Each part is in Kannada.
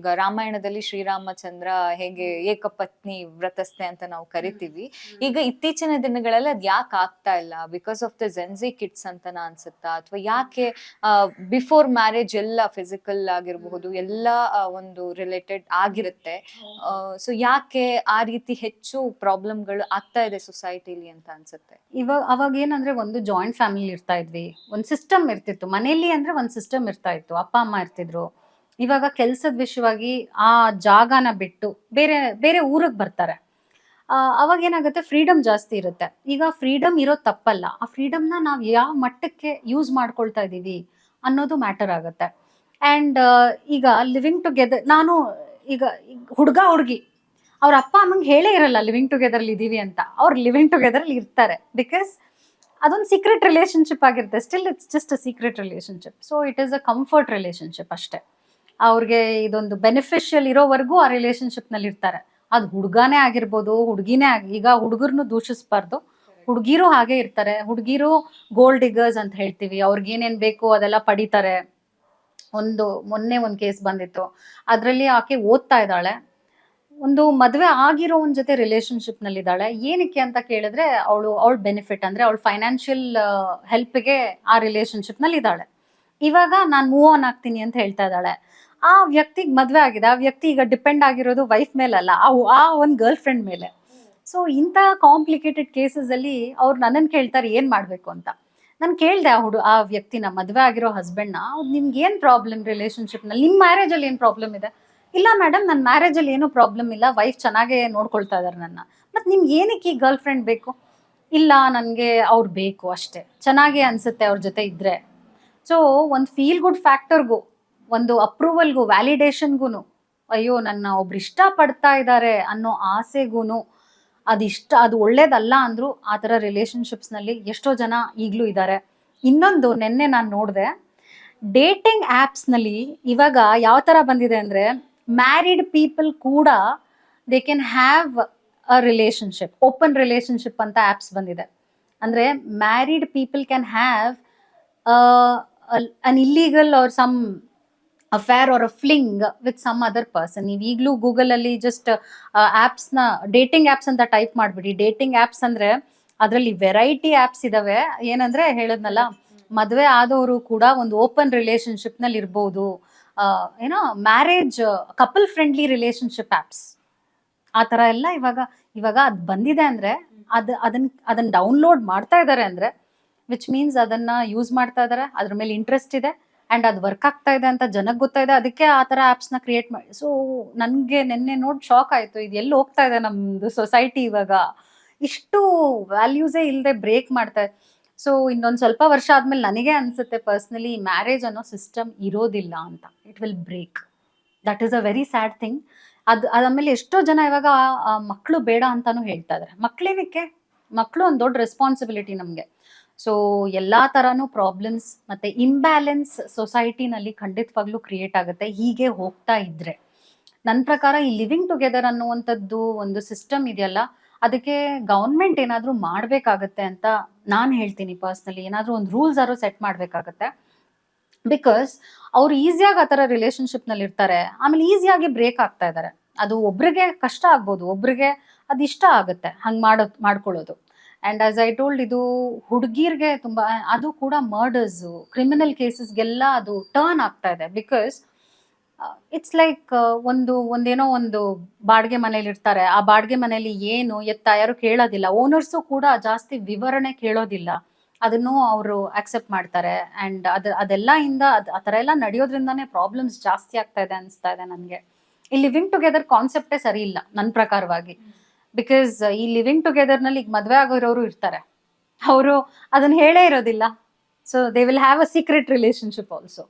ಈಗ ರಾಮಾಯಣದಲ್ಲಿ ಶ್ರೀರಾಮಚಂದ್ರ ಹೇಗೆ ಏಕಪತ್ನಿ ವ್ರತಸ್ಥೆ ಅಂತ ನಾವು ಕರಿತೀವಿ. ಈಗ ಇತ್ತೀಚಿನ ದಿನಗಳಲ್ಲಿ ಅದ್ ಯಾಕೆ ಆಗ್ತಾ ಇಲ್ಲ? Because of the Gen Z kids ಅಂತನಾ ಅನ್ಸುತ್ತಾ? ಅಥವಾ ಯಾಕೆ ಬಿಫೋರ್ ಮ್ಯಾರೇಜ್ ಎಲ್ಲ ಫಿಸಿಕಲ್ ಆಗಿರಬಹುದು, ಎಲ್ಲ ಒಂದು ರಿಲೇಟೆಡ್ ಆಗಿರುತ್ತೆ. ಸೊ ಯಾಕೆ ಆ ರೀತಿ ಹೆಚ್ಚು ಪ್ರಾಬ್ಲಮ್ಗಳು ಆಗ್ತಾ ಇದೆ ಸೊಸೈಟಿಲಿ ಅಂತ ಅನ್ಸುತ್ತೆ? ಅವಾಗ ಏನಂದ್ರೆ ಒಂದು ಜಾಯಿಂಟ್ ಫ್ಯಾಮಿಲಿ ಇರ್ತಾ ಇದ್ವಿ, ಒಂದು ಸಿಸ್ಟಮ್ ಇರ್ತಿತ್ತು ಮನೇಲಿ. ಅಂದ್ರೆ ಒಂದು ಸಿಸ್ಟಮ್ ಇರ್ತಾ ಇತ್ತು, ಅಪ್ಪ ಅಮ್ಮ ಇರ್ತಿದ್ರು. ಇವಾಗ ಕೆಲ್ಸದ ವಿಷಯವಾಗಿ ಆ ಜಾಗನ ಬಿಟ್ಟು ಬೇರೆ ಬೇರೆ ಊರಿಗೆ ಬರ್ತಾರೆ. ಅವಾಗ ಏನಾಗುತ್ತೆ, ಫ್ರೀಡಮ್ ಜಾಸ್ತಿ ಇರುತ್ತೆ. ಈಗ ಫ್ರೀಡಮ್ ಇರೋದು ತಪ್ಪಲ್ಲ, ಆ ಫ್ರೀಡಮ್ನ ನಾವು ಯಾವ ಮಟ್ಟಕ್ಕೆ ಯೂಸ್ ಮಾಡ್ಕೊಳ್ತಾ ಇದ್ದೀವಿ ಅನ್ನೋದು ಮ್ಯಾಟರ್ ಆಗುತ್ತೆ. ಆ್ಯಂಡ್ ಈಗ ಲಿವಿಂಗ್ ಟುಗೆದರ್, ನಾನು ಈಗ ಹುಡುಗ ಹುಡುಗಿ ಅವ್ರ ಅಪ್ಪ ಅಮ್ಮಂಗೆ ಹೇಳೇ ಇರಲ್ಲ ಲಿವಿಂಗ್ ಟುಗೆದರ್ಲಿ ಇದ್ದೀವಿ ಅಂತ. ಅವ್ರು ಲಿವಿಂಗ್ ಟುಗೆದರ್ಲಿ ಇರ್ತಾರೆ ಬಿಕಾಸ್ ಅದೊಂದು ಸೀಕ್ರೆಟ್ ರಿಲೇಶನ್ಶಿಪ್ ಆಗಿರುತ್ತೆ. Still it's just a secret relationship. So it is a comfort relationship ಅಷ್ಟೇ. ಅವ್ರಿಗೆ ಇದೊಂದು ಬೆನಿಫಿಷಿಯಲ್ ಇರೋವರೆಗೂ ಆ ರಿಲೇಶನ್ಶಿಪ್ ನಲ್ಲಿ ಇರ್ತಾರೆ. ಅದು ಹುಡುಗಾನೇ ಆಗಿರ್ಬೋದು, ಹುಡುಗಿನೇ ಈಗ ಹುಡುಗರ್ನು ದೂಷಿಸಬಾರ್ದು, ಹುಡುಗಿರು ಹಾಗೆ ಇರ್ತಾರೆ. ಹುಡುಗಿರು ಗೋಲ್ಡ್ ಡಿಗರ್ಸ್ ಅಂತ ಹೇಳ್ತೀವಿ, ಅವ್ರಿಗೆ ಏನೇನ್ ಬೇಕು ಅದೆಲ್ಲ ಪಡಿತಾರೆ. ಮೊನ್ನೆ ಒಂದು ಕೇಸ್ ಬಂದಿತ್ತು, ಅದರಲ್ಲಿ ಆಕೆ ಓದ್ತಾ ಇದ್ದಾಳೆ, ಒಂದು ಮದುವೆ ಆಗಿರೋ ಒಂದ್ ಜೊತೆ ರಿಲೇಶನ್ಶಿಪ್ ನಲ್ಲಿ ಇದ್ದಾಳೆ. ಏನಕ್ಕೆ ಅಂತ ಕೇಳಿದ್ರೆ ಅವಳ ಬೆನಿಫಿಟ್ ಅಂದ್ರೆ ಅವಳ ಫೈನಾನ್ಷಿಯಲ್ ಹೆಲ್ಪ್ಗೆ ಆ ರಿಲೇಶನ್ಶಿಪ್ ನಲ್ಲಿ ಇದ್ದಾಳೆ. ಇವಾಗ ನಾನು ಮೂವ್ ಆನ್ ಆಗ್ತೀನಿ ಅಂತ ಹೇಳ್ತಾ ಇದ್ದಾಳೆ. ಆ ವ್ಯಕ್ತಿಗೆ ಮದ್ವೆ ಆಗಿದೆ, ಆ ವ್ಯಕ್ತಿ ಈಗ ಡಿಪೆಂಡ್ ಆಗಿರೋದು ವೈಫ್ ಮೇಲಲ್ಲ, ಆ ಒಂದು ಗರ್ಲ್ ಫ್ರೆಂಡ್ ಮೇಲೆ. ಸೊ ಇಂಥ ಕಾಂಪ್ಲಿಕೇಟೆಡ್ ಕೇಸಸ್ ಅಲ್ಲಿ ಅವ್ರು ನನ್ನನ್ನು ಕೇಳ್ತಾರೆ ಏನ್ ಮಾಡ್ಬೇಕು ಅಂತ. ನಾನು ಕೇಳ್ದೆ ಆ ವ್ಯಕ್ತಿನ, ಮದ್ವೆ ಆಗಿರೋ ಹಸ್ಬೆಂಡ್ನ, ನಿಮ್ಗೆ ಏನ್ ಪ್ರಾಬ್ಲಮ್ ರಿಲೇಶನ್ಶಿಪ್ ನಲ್ಲಿ, ನಿಮ್ ಮ್ಯಾರೇಜ್ ಅಲ್ಲಿ ಏನ್ ಪ್ರಾಬ್ಲಮ್ ಇದೆ? ಇಲ್ಲ ಮೇಡಮ್, ನನ್ನ ಮ್ಯಾರೇಜ್ ಅಲ್ಲಿ ಏನೂ ಪ್ರಾಬ್ಲಮ್ ಇಲ್ಲ, ವೈಫ್ ಚೆನ್ನಾಗೇ ನೋಡ್ಕೊಳ್ತಾ ಇದಾರೆ ನನ್ನ. ಮತ್ತೆ ನಿಮ್ಗೆ ಏನಕ್ಕೆ ಈ ಗರ್ಲ್ ಫ್ರೆಂಡ್ ಬೇಕು? ಇಲ್ಲ, ನನಗೆ ಅವ್ರು ಬೇಕು ಅಷ್ಟೇ, ಚೆನ್ನಾಗೇ ಅನ್ಸುತ್ತೆ ಅವ್ರ ಜೊತೆ ಇದ್ರೆ. ಸೊ ಒಂದು ಫೀಲ್ ಗುಡ್ ಫ್ಯಾಕ್ಟರ್ಗೂ, ಒಂದು ಅಪ್ರೂವಲ್ಗೂ, ವ್ಯಾಲಿಡೇಷನ್ಗೂ, ಅಯ್ಯೋ ನನ್ನ ಒಬ್ರು ಇಷ್ಟ ಪಡ್ತಾ ಇದ್ದಾರೆ ಅನ್ನೋ ಆಸೆಗೂ ಅದು ಒಳ್ಳೇದಲ್ಲ ಅಂದ್ರು ಆ ಥರ ರಿಲೇಶನ್ಶಿಪ್ಸ್ನಲ್ಲಿ ಎಷ್ಟೋ ಜನ ಈಗಲೂ ಇದ್ದಾರೆ. ಇನ್ನೊಂದು, ನೆನ್ನೆ ನಾನು ನೋಡಿದೆ, ಡೇಟಿಂಗ್ ಆ್ಯಪ್ಸ್ನಲ್ಲಿ ಇವಾಗ ಯಾವ ಥರ ಬಂದಿದೆ ಅಂದರೆ, ಮ್ಯಾರಿಡ್ ಪೀಪಲ್ ಕೂಡ they can have a relationship, open relationship ಅಂತ ಆ್ಯಪ್ಸ್ ಬಂದಿದೆ. ಅಂದರೆ married people can have an illegal or some affair or a fling with some other person. ನೀವು ಈಗಲೂ ಗೂಗಲಲ್ಲಿ ಜಸ್ಟ್ ಆ್ಯಪ್ಸ್ನ, ಡೇಟಿಂಗ್ ಆ್ಯಪ್ಸ್ ಅಂತ ಟೈಪ್ ಮಾಡಿಬಿಡಿ. ಡೇಟಿಂಗ್ ಆ್ಯಪ್ಸ್ ಅಂದರೆ ಅದರಲ್ಲಿ ವೆರೈಟಿ ಆ್ಯಪ್ಸ್ ಇದಾವೆ. ಏನಂದರೆ ಹೇಳಿದ್ನಲ್ಲ, ಮದುವೆ ಆದವರು ಕೂಡ ಒಂದು ಓಪನ್ ರಿಲೇಶನ್ಶಿಪ್ನಲ್ಲಿ ಇರ್ಬೋದು. ಏನೋ marriage couple friendly relationship apps ಆ ಥರ ಎಲ್ಲ ಇವಾಗ ಅದು ಬಂದಿದೆ. ಅಂದರೆ ಅದನ್ನ ಡೌನ್ಲೋಡ್ ಮಾಡ್ತಾ ಇದ್ದಾರೆ ಅಂದರೆ ವಿಚ್ ಮೀನ್ಸ್ ಅದನ್ನು ಯೂಸ್ ಮಾಡ್ತಾ ಇದ್ದಾರೆ, ಅದ್ರ ಮೇಲೆ ಇಂಟ್ರೆಸ್ಟ್ ಇದೆ ಆ್ಯಂಡ್ ಅದು ವರ್ಕ್ ಆಗ್ತಾ ಇದೆ ಅಂತ ಜನಕ್ಕೆ ಗೊತ್ತಾಯಿದೆ. ಅದಕ್ಕೆ ಆ ಥರ ಆ್ಯಪ್ಸ್ನ ಕ್ರಿಯೇಟ್ ಮಾಡಿ. ಸೊ ನನಗೆ ನಿನ್ನೆ ನೋಡಿ ಶಾಕ್ ಆಯಿತು, ಇದು ಎಲ್ಲಿ ಹೋಗ್ತಾ ಇದೆ ನಮ್ಮದು ಸೊಸೈಟಿ ಇವಾಗ. ಇಷ್ಟು ವ್ಯಾಲ್ಯೂಸೇ ಇಲ್ಲದೆ ಬ್ರೇಕ್ ಮಾಡ್ತಾ ಇದೆ. ಸೊ ಇನ್ನೊಂದು ಸ್ವಲ್ಪ ವರ್ಷ ಆದಮೇಲೆ ನನಗೆ ಅನಿಸುತ್ತೆ ಪರ್ಸ್ನಲಿ, ಮ್ಯಾರೇಜ್ ಅನ್ನೋ ಸಿಸ್ಟಮ್ ಇರೋದಿಲ್ಲ ಅಂತ. It will break. That is a very sad thing. ಅದಾದಮೇಲೆ ಎಷ್ಟೋ ಜನ ಇವಾಗ ಮಕ್ಕಳು ಬೇಡ ಅಂತಾನು ಹೇಳ್ತಾ ಇದ್ದಾರೆ. ಮಕ್ಕಳೇನಕ್ಕೆ? ಮಕ್ಕಳು ಒಂದು ದೊಡ್ಡ ರೆಸ್ಪಾನ್ಸಿಬಿಲಿಟಿ ನಮಗೆ. ಸೊ ಎಲ್ಲ ಥರನೂ ಪ್ರಾಬ್ಲಮ್ಸ್ ಮತ್ತು ಇಂಬ್ಯಾಲೆನ್ಸ್ ಸೊಸೈಟಿನಲ್ಲಿ ಖಂಡಿತವಾಗ್ಲೂ ಕ್ರಿಯೇಟ್ ಆಗುತ್ತೆ ಹೀಗೆ ಹೋಗ್ತಾ ಇದ್ರೆ. ನನ್ನ ಪ್ರಕಾರ ಈ ಲಿವಿಂಗ್ ಟುಗೆದರ್ ಅನ್ನುವಂಥದ್ದು ಒಂದು ಸಿಸ್ಟಮ್ ಇದೆಯಲ್ಲ, ಅದಕ್ಕೆ ಗೌರ್ಮೆಂಟ್ ಏನಾದರೂ ಮಾಡಬೇಕಾಗತ್ತೆ ಅಂತ ನಾನು ಹೇಳ್ತೀನಿ ಪರ್ಸ್ನಲಿ. ಏನಾದರೂ ಒಂದು ರೂಲ್ಸ್ ಆದ್ರೂ ಸೆಟ್ ಮಾಡಬೇಕಾಗತ್ತೆ. ಬಿಕಾಸ್ ಅವ್ರು ಈಸಿಯಾಗಿ ಆ ಥರ ರಿಲೇಶನ್ಶಿಪ್ನಲ್ಲಿ ಇರ್ತಾರೆ, ಆಮೇಲೆ ಈಸಿಯಾಗಿ ಬ್ರೇಕ್ ಆಗ್ತಾ ಇದ್ದಾರೆ. ಅದು ಒಬ್ರಿಗೆ ಕಷ್ಟ ಆಗ್ಬೋದು, ಒಬ್ರಿಗೆ ಅದು ಇಷ್ಟ ಆಗುತ್ತೆ ಹಂಗೆ ಮಾಡ್ಕೊಳ್ಳೋದು. ಆ್ಯಂಡ್ ಆಸ್ ಐ ಟೋಲ್ಡ್, ಇದು ಹುಡುಗಿರ್ಗೆ ತುಂಬ, ಅದು ಕೂಡ ಮರ್ಡರ್ಸು, ಕ್ರಿಮಿನಲ್ ಕೇಸಸ್ಗೆಲ್ಲ ಅದು ಟರ್ನ್ ಆಗ್ತಾ ಇದೆ. ಬಿಕಾಸ್ ಇಟ್ಸ್ ಲೈಕ್ ಒಂದೇನೋ ಒಂದು ಬಾಡಿಗೆ ಮನೇಲಿ ಇರ್ತಾರೆ, ಆ ಬಾಡಿಗೆ ಮನೇಲಿ ಏನು ಎತ್ತ ಯಾರು ಕೇಳೋದಿಲ್ಲ, ಓನರ್ಸು ಕೂಡ ಜಾಸ್ತಿ ವಿವರಣೆ ಕೇಳೋದಿಲ್ಲ, ಅದನ್ನು ಅವರು ಅಕ್ಸೆಪ್ಟ್ ಮಾಡ್ತಾರೆ. ಆ್ಯಂಡ್ ಅದೆಲ್ಲ ಆ ಥರ ಎಲ್ಲ ನಡೆಯೋದ್ರಿಂದಾನೇ ಪ್ರಾಬ್ಲಮ್ಸ್ ಜಾಸ್ತಿ ಆಗ್ತಾ ಇದೆ ಅನಿಸ್ತಾ ಇದೆ ನನಗೆ. ಈ ಲಿವಿಂಗ್ ಟುಗೆದರ್ ಕಾನ್ಸೆಪ್ಟೇ ಸರಿ ಇಲ್ಲ ನನ್ನ ಪ್ರಕಾರವಾಗಿ. ಬಿಕಾಸ್ ಈ ಲಿವಿಂಗ್ ಟುಗೆದರ್ನಲ್ಲಿ ಈಗ ಮದುವೆ ಆಗೋರೋರು ಇರ್ತಾರೆ, ಅವರು ಅದನ್ನು ಹೇಳೇ ಇರೋದಿಲ್ಲ. So they will have a secret relationship also.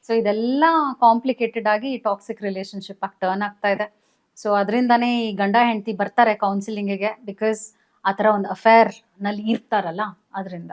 So ಇದೆಲ್ಲ ಕಾಂಪ್ಲಿಕೇಟೆಡ್ ಆಗಿ ಟಾಕ್ಸಿಕ್ ರಿಲೇಶನ್ಶಿಪ್ ಆಗಿ ಟರ್ನ್ ಆಗ್ತಾ ಇದೆ. ಸೊ ಅದರಿಂದನೇ ಈ ಗಂಡ ಹೆಂಡತಿ ಬರ್ತಾರೆ ಕೌನ್ಸಿಲಿಂಗಿಗೆ, ಬಿಕಾಸ್ ಆ ಥರ ಒಂದು ಅಫೇರ್ ನಲ್ಲಿ ಇರ್ತಾರಲ್ಲ, ಅದರಿಂದ.